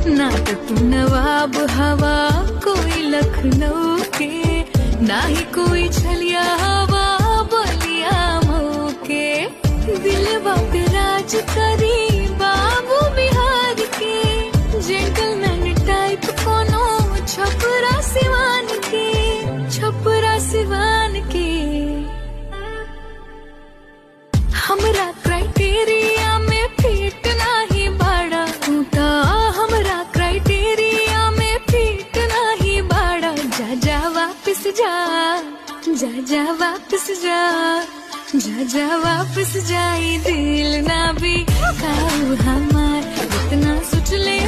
ना तो तू नवाब हवा कोई लखनऊ के, ना ही कोई छलिया हवा बलिया मऊ के। दिलवा पे राज करी बाबू बिहार के, जेंटलमैन टाइप कोनो छपरा सिवान के, छपरा सिवान के। हमरा क्राइटेरिया में फिट नाही बाड़ा टूटा, हमरा क्राइटेरिया में फिट नाही बाड़ा। जा जा वापस जा, जा जा वापस जा, जा जा वापस जाई दिल ना भी खाऊ हमार। इतना सोच ले